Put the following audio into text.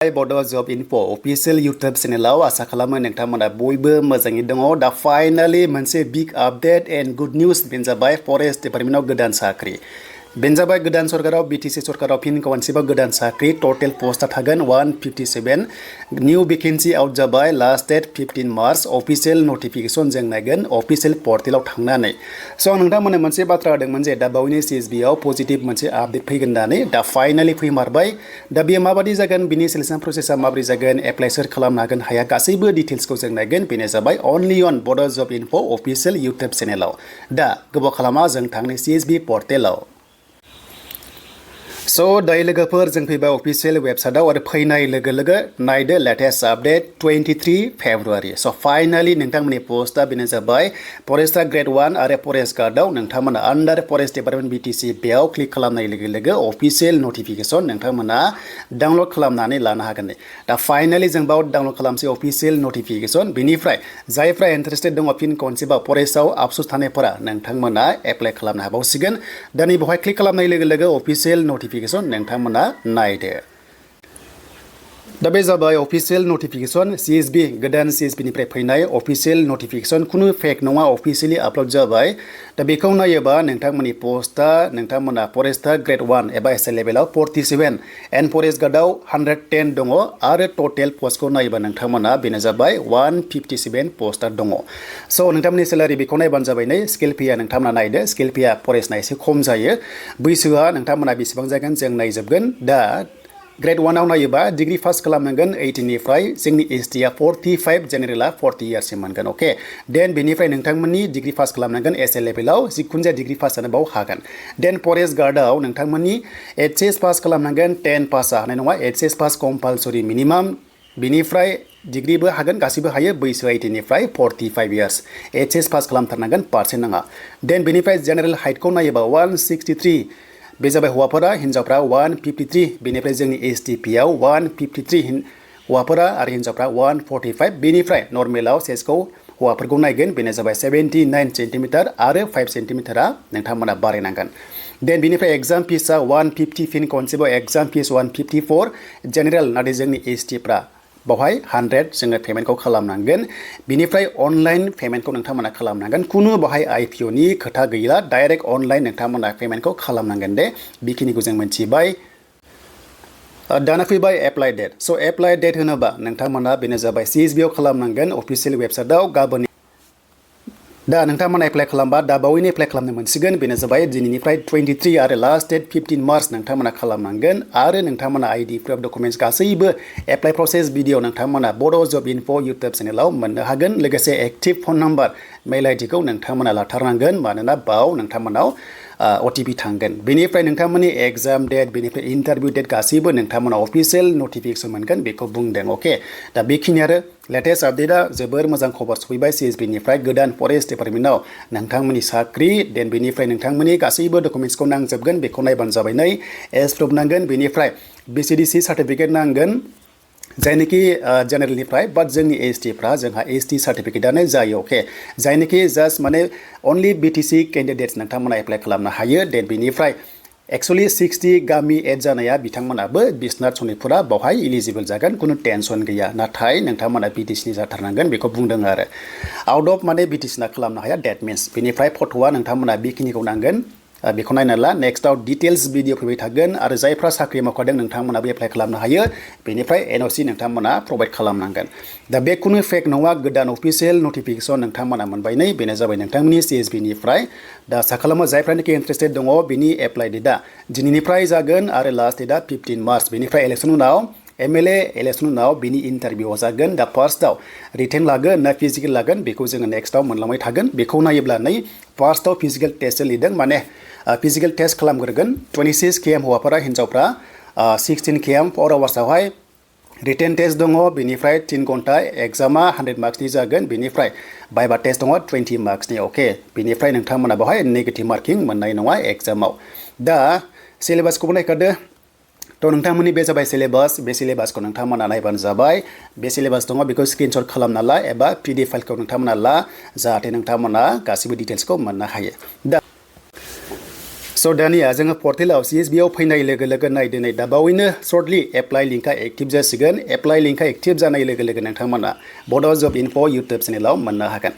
Bodo Job Info official YouTube channel asa खालामो नोंथांमोना बयबो मोजाङै दङ दा फाइनाली मोनसे big update and good news बेनो जाबाय फरेस्ट डिपार्टमेन्टआव गोदान साख्रि बेनो जाबाय गोदान सरकाराव बीटीसी सरकाराव फिन खनसेबाव गोदान साख्रि टोटल पोस्टआ थागोन 157 न्यू वेकेन्सी आउट जाबाय last date 15 March official notification जों नायगोन अफिशियल पर्टेलाव थांनानै स' नोंथांमोननो मोनसे बाथ्रा होदोंमोन जे दा बावैनो CSB आव पजिटिभ मोनसे आपडेट फैगोन होननानै दा फाइनाली फैमारबाय दा बेयो माबादि जागोन बिनि सिलेक्शन प्रसेसआ माबोरै जागोन एप्लाइ सोर खालामनो हागोन हाया गासैबो डिटेल्सखौ जों नायगोन बेनो जाबाय only on Bodo Job Info official YouTube चेनेलाव दा गोबाव खालामा जों थांनि CSB पर्टेलाव So दायो लोगोफोर जों फैबाय अफिशियल वेबसाइटआव आरो फैनाय लोगो लोगो नायदो लेटेस्ट आपडेट 23 फेब्रुवारि स' फाइनाली नोंथांमोननि पोस्टआ बेनो जाबाय फरेस्टआ Gr-1 आरो फरेस्ट गार्डआव नोंथांमोना आन्डार फरेस्ट डिपार्टमेन्ट बीटीसी बेयाव क्लिक खालामनाय लोगो लोगो अफिशियल नोटिफिकेशन नोंथांमोना डाउनलड खालामनानै लानो हागोन दा फाइनाली जों बाव डाउनलड खालामसै अफिशियल नोटिफिकेशन बेनिफ्राय जायफ्रा इन्टारेस्टेड दङ फिन खनसेबाव फरेस्टआव आफसुस थानायफोरा नोंथांमोना एप्लाइ खालामनो हाबावसिगोन दा नै बेवहाय क्लिक खालामनाय लोगो लोगो अफिशियल नोटिफिकेशन नोंथांमोना नायदो दा बे जाबाय अफिशियल नोटिफिकेशन CSB गोदान CSB निफ्राय फैनाय अफिशियल नोटिफिकेशन खुनु फेक नङा अफिशियली आपल'ड जाबाय दा बेखौ नायोबा नोंथांमोननि पोस्टआ नोंथांमोना फरेस्टआ Gr-1 एबा एसए लेभेलाव 47 एन्ड फरेस्ट गार्डआव 110 दङ आरो टोटेल पोस्टखौ नायोबा नोंथांमोना बेनो जाबाय 157 पोस्टआ दङ स' नोंथांमोननि सेलारि बेखौ नायबानो जाबाय नै स्केल पेआ नोंथांमोना नायदो स्केल पेआ फरेस्टना एसे खम जायो बैसोआ नोंथांमोना बेसेबां जागोन जों नायजोबगोन दा Gr-1 आव नायोबा डिग्री पास खालामनांगोन 18 निफ्राय जोंनि ST आ 45 जेनेरेला 40 इयार्ससिम मोनगोन ओके देन बेनिफ्राय नोंथांमोननि डिग्री पास खालामनांगोन एसए लेभेलाव जिखुनु जाया डिग्री पास जानो बाव हागोन देन फरेस्ट गार्डआव नोंथांमोननि HS पास खालामनांगोन 10 पास हानाय नङा HS पास कम्पालसरि मिनिमाम बेनिफ्राय डिग्रीबो हागोन गासिबो हायो बैसोआ 18 निफ्राय 45 इयार्स HS पास खालामथारनांगन पार्सेन्ट नाङा देन बेनिफ्राय जेनेरेल हाइटखौ नायोबा 163 बे जाबाय हौवाफोरा हिन्जावफ्रा 153 बेनिफ्राय जोंनि STP आव 153 हौवाफोरा आरो हिन्जावफ्रा 145 बेनिफ्राय नर्मेलाव सेसखौ हौवाफोरखौ नायगोन बेनो जाबाय 79 सेन्टिमिटार आरो 5 सेन्टिमिटारा नोंथांमोना बारायनांगोन देन बेनिफ्राय एग्जाम फिसआ 150 फिन खनसेबाव एग्जाम फिस 154 जेनेरेल नाथाय जोंनि STफ्रा बावहाय 100 जोङो पेमेन्टखौ खालामनांगोन बेनिफ्राय अनलाइन पेमेन्टखौ नोंथांमोना खालामनांगोन खुनु बावहाय IPO नि खोथा गैला डाइरेक्ट अनलाइन नोंथांमोना पेमेन्टखौ खालामनांगोन दे बेखिनिखौ जों मिथिबाय दाना फैबाय एप्लाइ डेट स' एप्लाइ डेट होनोबा नोंथांमोना बेनो जाबाय CSB आव खालामनांगोन अफिशियेल वेबसाइटआव गाबोन दा नोंथांमोना एप्लाइ खालामबा दा बावैनो एप्लाइ खालामनो मोनसिगोन बेनो जाबाय दिनैनिफ्राय 23 आरो लास्ट डेट 15 मार्च नोंथांमोना खालामनांगन आरो नोंथांमोना ID प्रुफ डकुमेन्ट्स गासैबो एप्लाइ प्रसेस भिडिअ नोंथांमोना Bodo Job Info YouTube चेनेलाव मोननो हागोन लोगोसे एक्टिभ फन नाम्बार मेल ID खौ नोंथांमोना लाथारनांगोन मानोना बाव नोंथांमोनाव OTP थांगोन बेनिफ्राय नोंथांमोननि एग्जाम डेट बेनिफ्राय इन्टारभिउ डेट गासैबो नोंथांमोना अफिशियेल नोटिफिकेशन मोनगोन बेखौ बुंदों अके दा बेखिनि आरो लेटेस्ट आपडेटआ जोबोर मोजां खबर सफैबाय CSB निफ्राय गोदान फरेस्ट डिपार्टमेन्टआव नोंथांमोननि साख्रि देन बेनिफ्राय नोंथांमोननि गासैबो डकुमेन्ट्सखौ नांजोबगोन बेखौ नायबानो जाबाय नै एज प्रुफ नांगोन बेनिफ्राय BCDC सार्टिफिकेट नांगोन जायनोखि जेनेरेलनिफ्राय बाट जोंनि STफ्रा जोंहा ST सार्टिफिकेटआनो जायो अके जायनोखि जास्ट माने अनलि BTC केन्डिडेट्स नोंथांमोना एप्लाइ खालामनो हायो देन बेनिफ्राय एक्चुअली 60 गामि एड जानाया बिथांमोनाबो बिसनाथ सनिकफोरा बावहाय इलिजिबल जागोन खुनु टेनसन गैया नाथाय नोंथांमोना BTC नि जाथारनांगोन बेखौ बुंदों आरो आउट अफ माने BTC ना खालामनो हाया डेट मिन्स बेनिफ्राय फट'आ नोंथांमोना बेखिनिखौ नांगोन बेखौ नायनाला नेक्स्टआव डिटेल्स भिडिअ फैबाय थागोन आरो जायफ्रा साख्रि मावखादों नोंथांमोनाबो एप्लाइ खालामनो हायो बेनिफ्राय NOC नोंथांमोना प्रोभाइड खालामनांगोन दा बे खुनु फेक नङा गोदान अफिशियेल नोटिफिकेशन नोंथांमोना मोनबाय नै बेनो जाबाय नोंथांमोननि CSB निफ्राय दा आसा खालामो जायफ्रानोखि इन्टारेस्टेड दङ बिनि एप्लाइ डेटआ दिनैनिफ्राय जागोन आरो लास्ट डेटआ 15 मार्च बेनिफ्राय इलेक्सन उनाव MLA इलेक्सन उनाव बिनि इन्टारभिउआ जागोन दा फार्स्टआव रिटेन लागोन ना फिजिकेल लागोन बेखौ जोङो नेक्स्टआव मोनलांबाय थागोन बेखौ नायोब्ला नै फार्स्टआव फिजिकेल टेस्ट लिरदों माने फिजिकेल टेस्ट खालामग्रोगोन 26 km हौवाफोरा हिन्जावफ्रा 16 km 4 आवार्सआवहाय रिटेन टेस्ट दङ बेनिफ्राय 3 घन्टा एग्जामा 100 मार्क्सनि जागोन बेनिफ्राय भाइभा टेस्ट दङ 20 मार्क्सनि अके बेनिफ्राय नोंथांमोना बावहाय नेगेटिभ मार्किं मोननाय नङा एग्जामाव दा सिलेबासखौबो नायखादो थ' नोंथांमोननि बे जाबाय सिलेबास बे सिलेबासखौ नोंथांमोना नायबानो जाबाय बे सिलेबास दङ बेखौ स्क्रिनशट खालामना ला एबा PDF फाइलखौ नोंथांमोना ला जाहाथे नोंथांमोना गासिबो डिटेल्सखौ मोननो हायो दा स' दानिया जोङो पर्टेलाव CSB आव फैनाय लोगो लोगो नायदो नै दा बावैनो सर्टलि एप्लाइ लिंकआ एक्टिभ जासिगोन एप्लाइ लिंकआ एक्टिभ जानाय लोगो लोगो नोंथांमोना बड' जब इनफो इउटुब चेनेलाव मोननो हागोन